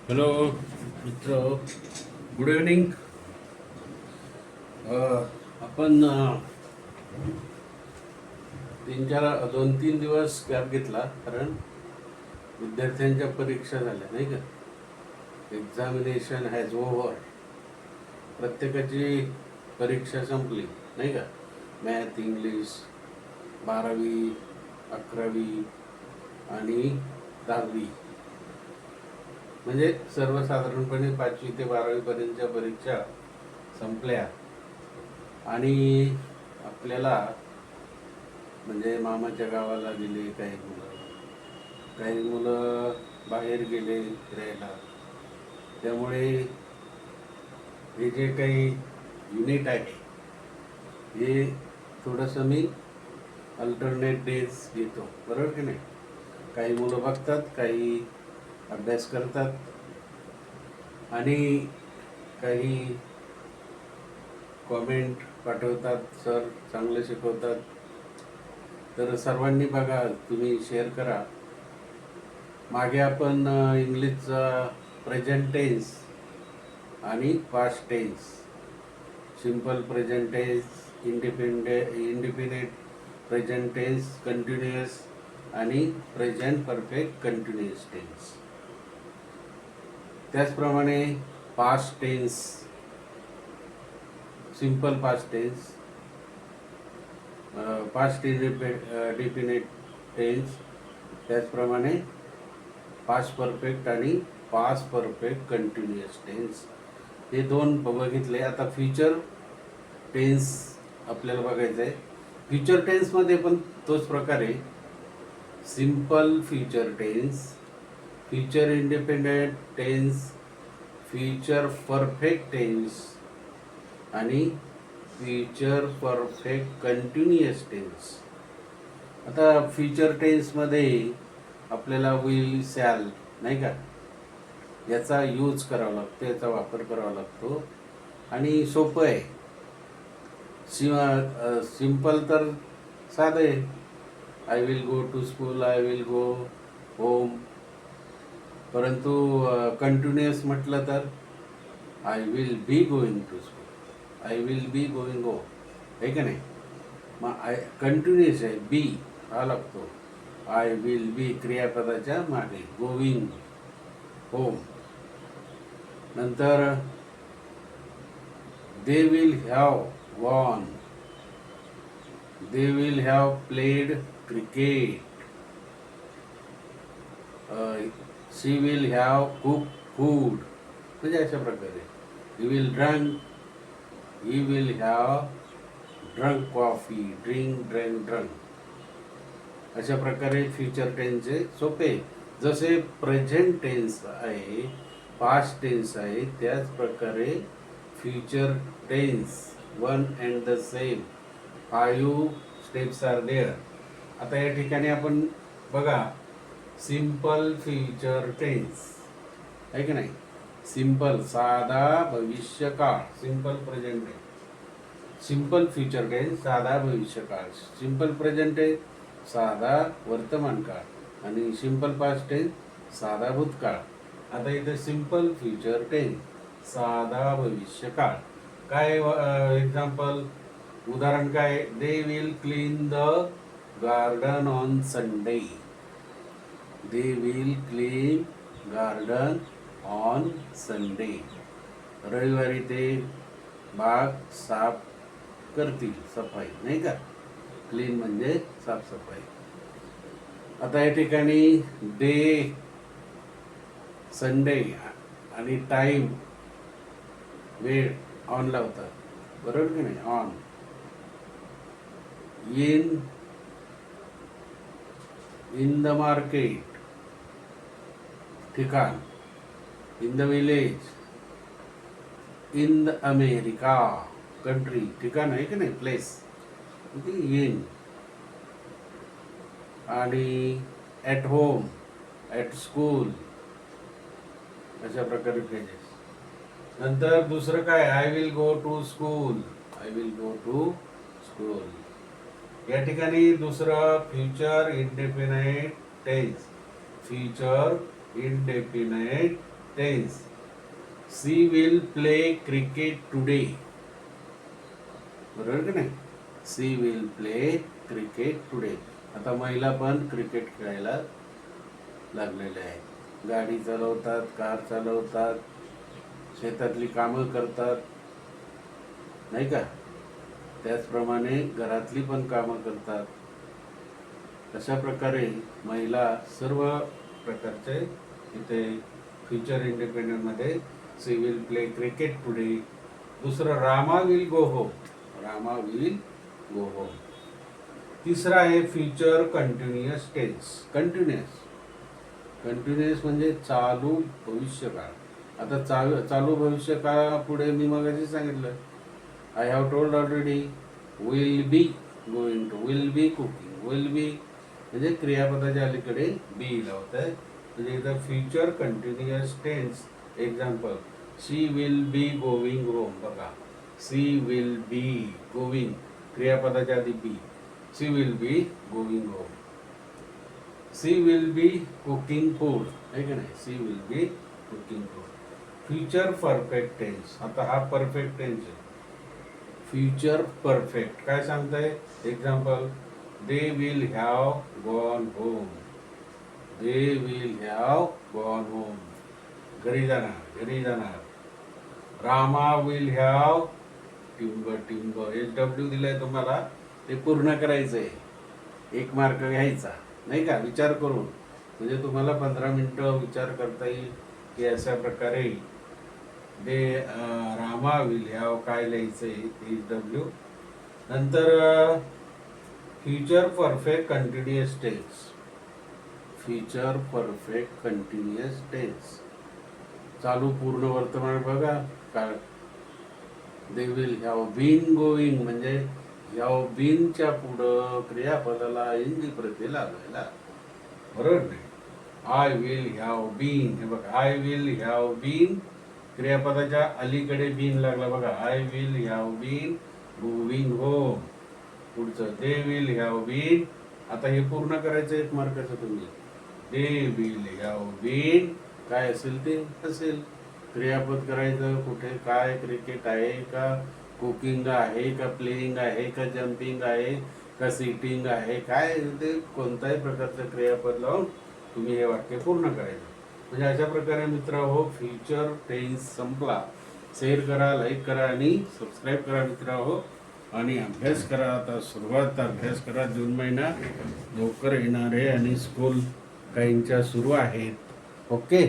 Hello मित्र, good evening. आपण 2-3 दिवस गॅप घेतला कारण विद्यार्थ्यांच्या परीक्षा झाल्या नाही का. Examination has over. प्रत्येकाची परीक्षा संपली नाही का. मॅथ, इंग्लिश, 12वी, 11वी आणि 10वी, म्हणजे सर्वसाधारणपणे 5वी ते 12वी पर्यंतच्या परीक्षा संपल्या. आणि आपल्याला म्हणजे मामाच्या गावाला गेले काही मुलं बाहेर गेले फिरायला. त्यामुळे हे जे काही युनिट आहे हे थोडंसं मी अल्टरनेट डेज घेतो, बरोबर की नाही. काही मुलं बघतात, काही अभ्यास करतात आणि काही कॉमेंट पाठवतात, सर चांगले शिकवतात. तर सर्वांनी बघा, तुम्ही शेअर करा. मागे आपण इंग्लिशचा प्रेझेंट टेन्स आणि past tense, simple present tense, independent present tense, continuous आणि प्रेझेंट परफेक्ट कंटिन्युअस टेन्स. त्याचप्रमाणे past tense, simple past tense, past indefinite tense, त्याचप्रमाणे पास्ट परफेक्ट आणि पास्ट परफेक्ट कंटिन्युअस टेन्स, हे दोन बघितले. आता फ्युचर टेन्स आपल्याला बघायचं आहे. फ्युचर टेन्समध्ये पण तोच प्रकार आहे. Simple future tense, future independent tense, future perfect tense आणि फ्युचर परफेक्ट कंटिन्युअस टेन्स. आता फ्युचर टेन्समध्ये आपल्याला विल, शॅल नाही का, याचा यूज करावा लागतो, याचा वापर करावा लागतो आणि सोपं आहे. सिंपल तर साधं आहे. I will go to school, I will go home. परंतु कंटिन्युअस म्हटलं तर I will be going to school, I will be going home, आहे का नाही. मग कंटिन्युअस आहे, बी हा लागतो. आय विल बी क्रियापदाच्या मागे, गोईंग होम. नंतर they will have won, they will have played cricket, she will have cook food. म्हणजे अशा प्रकारे he will drunk, he will have drunk coffee, drunk. अशा प्रकारे फ्युचर टेन्सचे सोपे. जसे प्रेझेंट टेन्स आहे, पास्ट टेन्स आहे, त्याच प्रकारे future tense one and the same 5 steps are there. आता या ठिकाणी आपण बघा, सिंपल फ्युचर टेन्स आहे की नाही. सिंपल साधा भविष्यकाळ, simple present tense. Simple future tense साधा भविष्यकाळ, सिंपल प्रेझेंट टेन्स साधा वर्तमान काळ आणि सिंपल पास्ट टेन्स साधा भूतकाळ. आता इथे सिंपल फ्युचर टेन्स साधा भविष्यकाळ. काय एक्झाम्पल, उदाहरण काय, they will clean the garden on Sunday, they will clean garden on Sunday. रविवारी ते बाग साफ करतील, सफाई नाही का. क्लीन म्हणजे साफसफाई. आता या ठिकाणी डे, संडे आणि टाइम, वेळ ऑन लावतात, बरोबर की नाही. ऑन. इन द मार्केट, ठिकाण. In the village, in the America, country, ठिकाण आहे की नाही, प्लेस. इन. आणि ॲट होम, ॲट स्कूल, अशा प्रकारे फ्रेजेस. नंतर दुसरं काय, I will go to school, I will go to school. या ठिकाणी दुसरं future indefinite tense, future indefinite tense. She will play cricket today. बरोबर की नाही? She will play cricket today. आता महिला पण क्रिकेट खेळायला लागलेल्या आहेत. गाडी चालवतात, कार चालवतात, शेतातली कामं करतात, नाही का? त्याचप्रमाणे घरातली पण कामं करतात. अशा प्रकारे महिला सर्व प्रकारचे इथे फ्युचर इंडिपेंडंटमध्ये she will play cricket today. दुसरं Rama will go home. Rama will go home. तिसरा आहे फ्युचर कंटिन्युअस टेन्स. कंटिन्युअस म्हणजे चालू भविष्यकाळ. आता चालू भविष्यकाळापुढे मी मगाशी सांगितलं, I have told already, will be going to, will be cooking. Will be म्हणजे क्रियापदाच्या अलीकडे बी लावत आहे. म्हणजे इथं future continuous tense. Example, she will be going home. बघा, सी विल बी गोविंग, क्रियापदाच्या आधी be. She will be going home. She will be cooking food, आहे की नाही? She will be cooking food. Future perfect tense. आता हा perfect tense आहे. Future perfect काय सांगताय? Example, they will have gone home. They will have gone home. घरी जाणार. रामा विल हॅव टिंब. HW दिलंय तुम्हाला, ते पूर्ण करायचंय. 1 मार्क घ्यायचा, नाही का? विचार करून. म्हणजे तुम्हाला 15 मिनिटं विचार करता येईल की अशा प्रकारे रामा विल हॅव काय लिहायचंय, HW. नंतर future perfect continuous tense. Future perfect continuous tense. चालू पूर्ण वर्तमान बघा. काय, they will have been going म्हणजे हॅव बीनच्या पुढं क्रियापदाला इंगी प्रत्यय लावायला. बरोबर नाही? I will have been. हे बघा, आय विल हॅव बीन, क्रियापदाच्या अलीकडे बीन लागला. बघा, I will have been going home. पुढचं, दे विल हॅव बीन. आता हे पूर्ण करायचं 1 मार्काचं तुम्ही. दे विल हॅव बीन काय असेल ते असेल. क्रियापद करायचं कुठे, काय, क्रिकेट आहे का, कुकिंग आहे का, प्लेइंग आहे का, जम्पिंग आहे का, सिटिंग आहे, काय ते कोणताही प्रकारचं क्रियापद लावून तुम्ही हे वाक्य पूर्ण करायचं. म्हणजे अशा प्रकारे मित्रांनो फ्युचर टेन्स संपला. शेअर करा, लाईक करा आणि सबस्क्राईब करा मित्रांनो. आणि अभ्यास करा. आता सुरुवात अभ्यास करा. जून महिना लवकर येणार आहे आणि स्कूल काहींच्या सुरू आहेत. ओके.